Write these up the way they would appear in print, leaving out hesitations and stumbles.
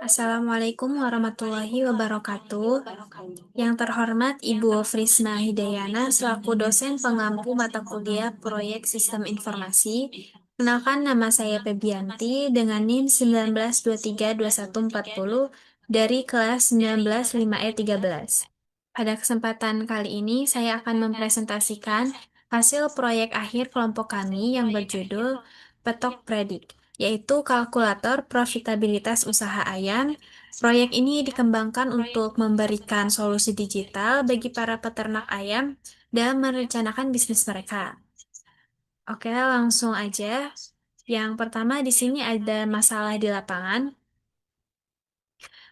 Assalamualaikum warahmatullahi wabarakatuh. Yang terhormat Ibu Frisma Hidayana selaku dosen pengampu mata kuliah Proyek Sistem Informasi. Kenalkan nama saya Febianti dengan NIM 19232140 dari kelas 19 5E13. Pada kesempatan kali ini saya akan mempresentasikan hasil proyek akhir kelompok kami yang berjudul Petok Predik, yaitu kalkulator profitabilitas usaha ayam. Proyek ini dikembangkan untuk memberikan solusi digital bagi para peternak ayam dalam merencanakan bisnis mereka. Oke, langsung aja. Yang pertama di sini ada masalah di lapangan.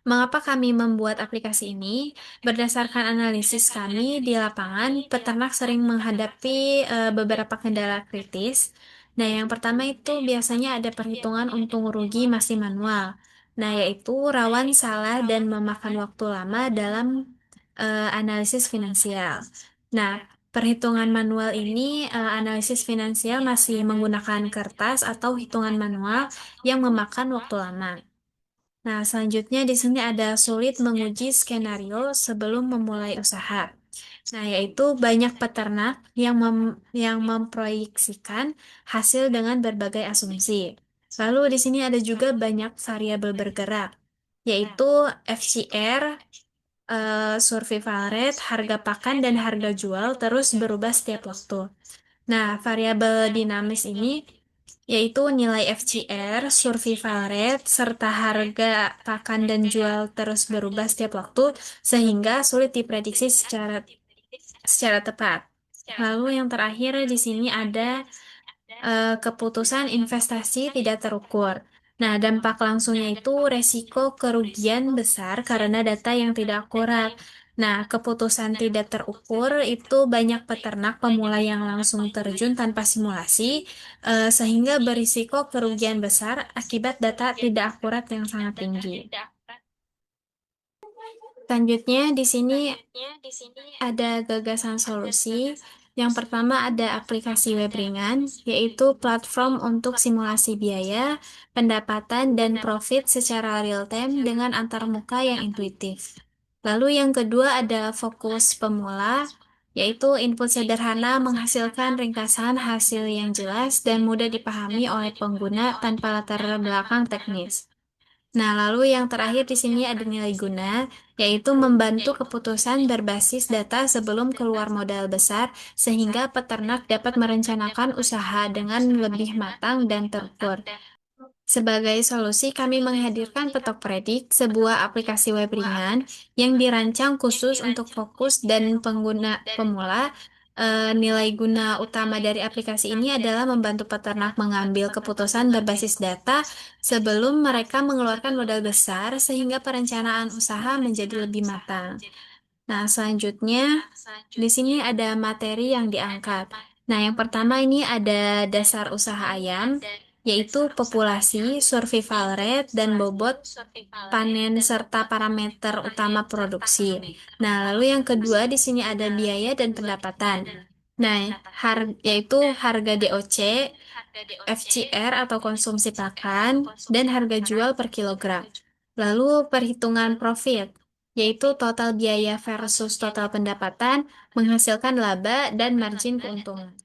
Mengapa kami membuat aplikasi ini? Berdasarkan analisis kami di lapangan, peternak sering menghadapi beberapa kendala kritis. Nah, yang pertama itu biasanya ada perhitungan untung rugi masih manual. Nah, yaitu rawan salah dan memakan waktu lama dalam analisis finansial. Nah, perhitungan manual ini, analisis finansial masih menggunakan kertas atau hitungan manual yang memakan waktu lama. Nah, selanjutnya di sini ada sulit menguji skenario sebelum memulai usaha. Nah, yaitu banyak peternak yang memproyeksikan hasil dengan berbagai asumsi. Lalu di sini ada juga banyak variabel bergerak, yaitu FCR, survival rate, harga pakan, dan harga jual terus berubah setiap waktu. Nah, variabel dinamis ini yaitu nilai FCR, survival rate, serta harga pakan dan jual terus berubah setiap waktu sehingga sulit diprediksi secara tepat. Lalu yang terakhir di sini ada keputusan investasi tidak terukur. Nah, dampak langsungnya itu resiko kerugian besar karena data yang tidak akurat. Nah, keputusan tidak terukur itu banyak peternak pemula yang langsung terjun tanpa simulasi, sehingga berisiko kerugian besar akibat data tidak akurat yang sangat tinggi. Selanjutnya, di sini ada gagasan solusi. Yang pertama ada aplikasi web ringan, yaitu platform untuk simulasi biaya, pendapatan, dan profit secara real-time dengan antarmuka yang intuitif. Lalu yang kedua ada fokus pemula, yaitu input sederhana menghasilkan ringkasan hasil yang jelas dan mudah dipahami oleh pengguna tanpa latar belakang teknis. Nah, lalu yang terakhir di sini ada nilai guna, yaitu membantu keputusan berbasis data sebelum keluar modal besar, sehingga peternak dapat merencanakan usaha dengan lebih matang dan terukur. Sebagai solusi, kami menghadirkan Petok Predik, sebuah aplikasi web ringan yang dirancang khusus untuk fokus dan pengguna pemula. Nilai guna utama dari aplikasi ini adalah membantu peternak mengambil keputusan berbasis data sebelum mereka mengeluarkan modal besar, sehingga perencanaan usaha menjadi lebih matang. Nah, selanjutnya di sini ada materi yang diangkat. Nah, yang pertama ini ada dasar usaha ayam, yaitu populasi, survival rate, dan bobot panen serta parameter utama produksi. Nah, lalu yang kedua di sini ada biaya dan pendapatan. Nah, yaitu harga DOC, FCR atau konsumsi pakan, dan harga jual per kilogram. Lalu perhitungan profit, yaitu total biaya versus total pendapatan, menghasilkan laba dan margin keuntungan.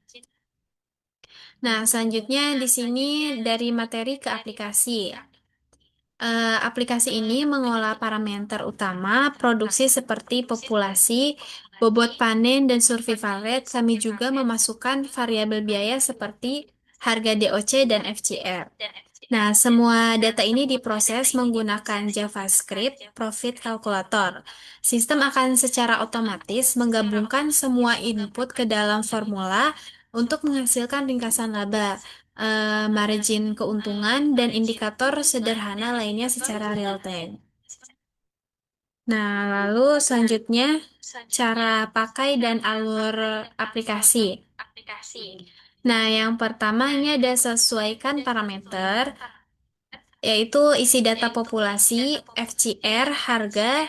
Nah, selanjutnya di sini dari materi ke aplikasi. Aplikasi ini mengolah parameter utama produksi seperti populasi, bobot panen, dan survival rate. Kami juga memasukkan variabel biaya seperti harga DOC dan FCR. Nah, semua data ini diproses menggunakan JavaScript Profit Calculator. Sistem akan secara otomatis menggabungkan semua input ke dalam formula untuk menghasilkan ringkasan laba, margin keuntungan, dan indikator sederhana lainnya secara real time. Nah, lalu selanjutnya cara pakai dan alur aplikasi. Nah, yang pertama ini ada sesuaikan parameter, yaitu isi data populasi, FCR, harga,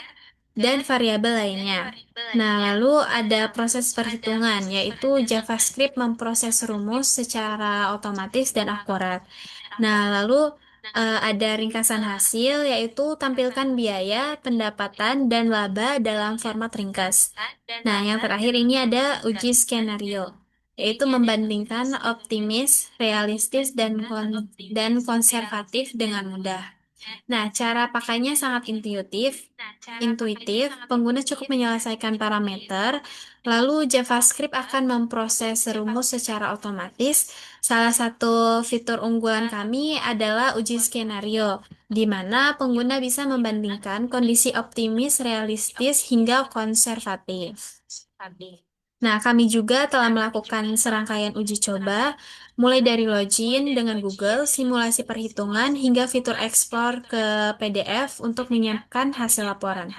dan variabel lainnya. Nah, lalu ada proses perhitungan, yaitu JavaScript memproses rumus secara otomatis dan akurat. Nah, lalu Ada ringkasan hasil, yaitu tampilkan biaya, pendapatan, dan laba dalam format ringkas. Nah, yang terakhir ini ada uji skenario, yaitu membandingkan optimis, realistis, dan konservatif dengan mudah. Nah, cara pakainya sangat intuitif, pengguna cukup menyelesaikan parameter, lalu JavaScript akan memproses rumus secara otomatis. Salah satu fitur unggulan kami adalah uji skenario, di mana pengguna bisa membandingkan kondisi optimis, realistis, hingga konservatif. Nah, kami juga telah melakukan serangkaian uji coba, mulai dari login dengan Google, simulasi perhitungan, hingga fitur explore ke PDF untuk menyiapkan hasil laporan.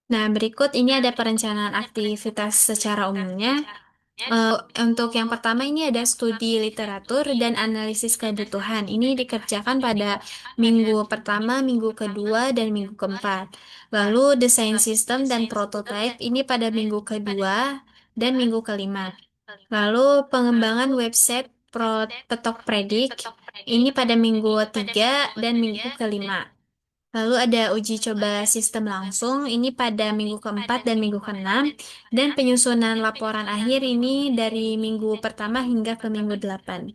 Nah, berikut ini ada perencanaan aktivitas secara umumnya. Untuk yang pertama ini ada studi literatur dan analisis kebutuhan. Ini dikerjakan pada minggu pertama, minggu kedua, dan minggu keempat. Lalu desain sistem dan prototype ini pada minggu kedua dan minggu kelima. Lalu pengembangan website Petok Predik ini pada minggu tiga dan minggu kelima. Lalu ada uji coba sistem langsung, ini pada minggu keempat dan minggu keenam, dan penyusunan laporan akhir ini dari minggu pertama hingga ke minggu delapan.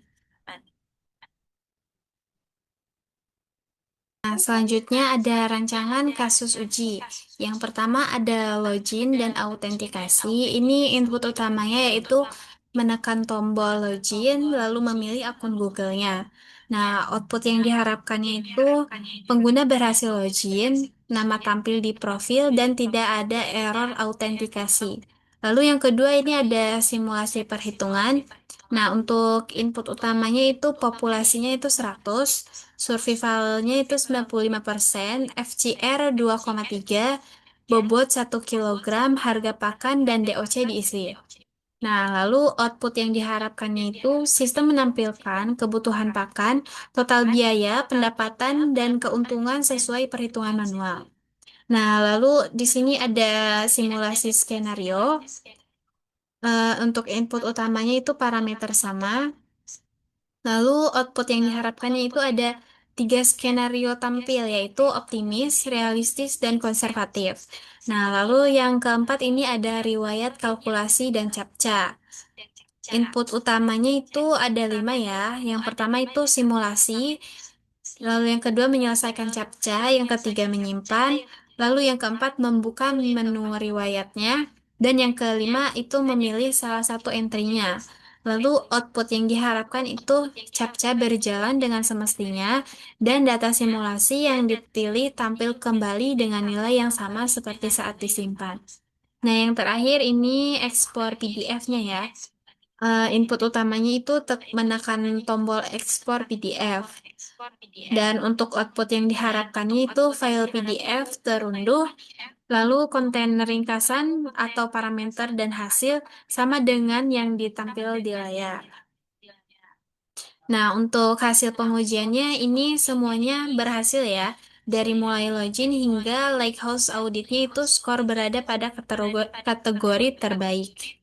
Nah, selanjutnya ada rancangan kasus uji. Yang pertama ada login dan autentikasi. Ini input utamanya yaitu menekan tombol login, lalu memilih akun Google-nya. Nah, output yang diharapkannya itu pengguna berhasil login, nama tampil di profil, dan tidak ada error autentikasi. Lalu yang kedua ini ada simulasi perhitungan. Nah, untuk input utamanya itu populasinya itu 100, survivalnya itu 95%, FCR 2,3, bobot 1 kilogram, harga pakan, dan DOC diisi. Nah, lalu output yang diharapkannya itu sistem menampilkan kebutuhan pakan, total biaya, pendapatan, dan keuntungan sesuai perhitungan manual. Nah, lalu di sini ada simulasi skenario. Untuk input utamanya itu parameter sama. Lalu output yang diharapkannya itu ada 3 skenario tampil, yaitu optimis, realistis, dan konservatif. Nah, lalu yang keempat ini ada riwayat kalkulasi dan captcha. Input utamanya itu ada 5 ya. Yang pertama itu simulasi, lalu yang kedua menyelesaikan captcha, yang ketiga menyimpan, lalu yang keempat membuka menu riwayatnya, dan yang kelima itu memilih salah satu entry-nya. Lalu output yang diharapkan itu captcha berjalan dengan semestinya, dan data simulasi yang dipilih tampil kembali dengan nilai yang sama seperti saat disimpan. Nah, yang terakhir ini ekspor PDF-nya ya. Input utamanya itu menekan tombol ekspor PDF. Dan untuk output yang diharapkannya itu file PDF terunduh, lalu konten ringkasan atau parameter dan hasil sama dengan yang ditampil di layar. Nah, untuk hasil pengujiannya ini semuanya berhasil ya. Dari mulai login hingga Lighthouse auditnya itu skor berada pada kategori terbaik.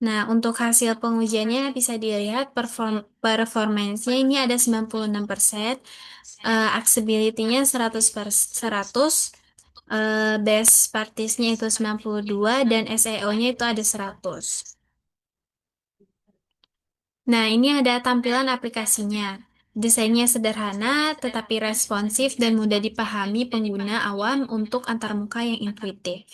Nah, untuk hasil pengujiannya bisa dilihat performance-nya ini ada 96%, accessibility-nya 100%, best practice-nya itu 92, dan SEO-nya itu ada 100. Nah, ini ada tampilan aplikasinya. Desainnya sederhana, tetapi responsif dan mudah dipahami pengguna awam untuk antarmuka yang intuitif.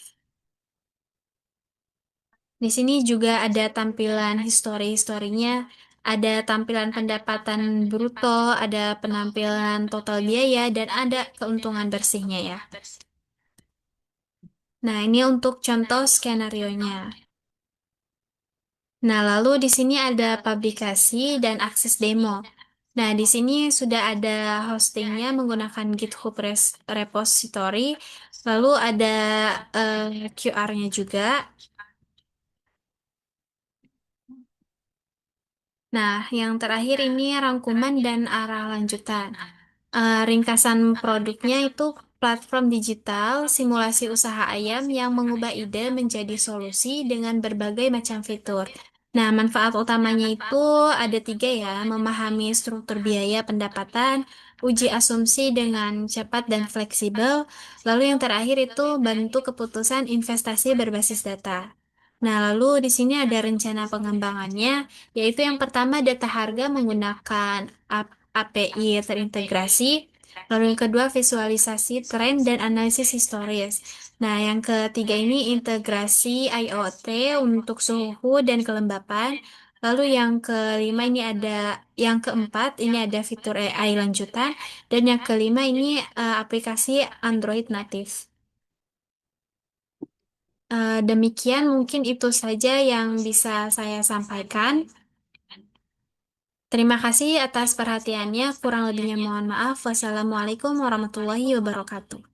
Di sini juga ada tampilan historinya, ada tampilan pendapatan bruto, ada penampilan total biaya, dan ada keuntungan bersihnya ya. Nah, ini untuk contoh skenario-nya. Nah, lalu di sini ada publikasi dan akses demo. Nah, di sini sudah ada hostingnya menggunakan GitHub repository, lalu ada QR-nya juga. Nah, yang terakhir ini rangkuman dan arah lanjutan. Ringkasan produknya itu platform digital, simulasi usaha ayam yang mengubah ide menjadi solusi dengan berbagai macam fitur. Nah, manfaat utamanya itu ada tiga ya, memahami struktur biaya pendapatan, uji asumsi dengan cepat dan fleksibel, lalu yang terakhir itu bantu keputusan investasi berbasis data. Nah, lalu di sini ada rencana pengembangannya, yaitu yang pertama data harga menggunakan API terintegrasi, lalu yang kedua visualisasi tren dan analisis historis. Nah, yang ketiga ini integrasi IoT untuk suhu dan kelembapan. Lalu yang kelima ini yang keempat ini ada fitur AI lanjutan, dan yang kelima ini aplikasi Android native. Demikian mungkin itu saja yang bisa saya sampaikan. Terima kasih atas perhatiannya. Kurang lebihnya mohon maaf. Wassalamualaikum warahmatullahi wabarakatuh.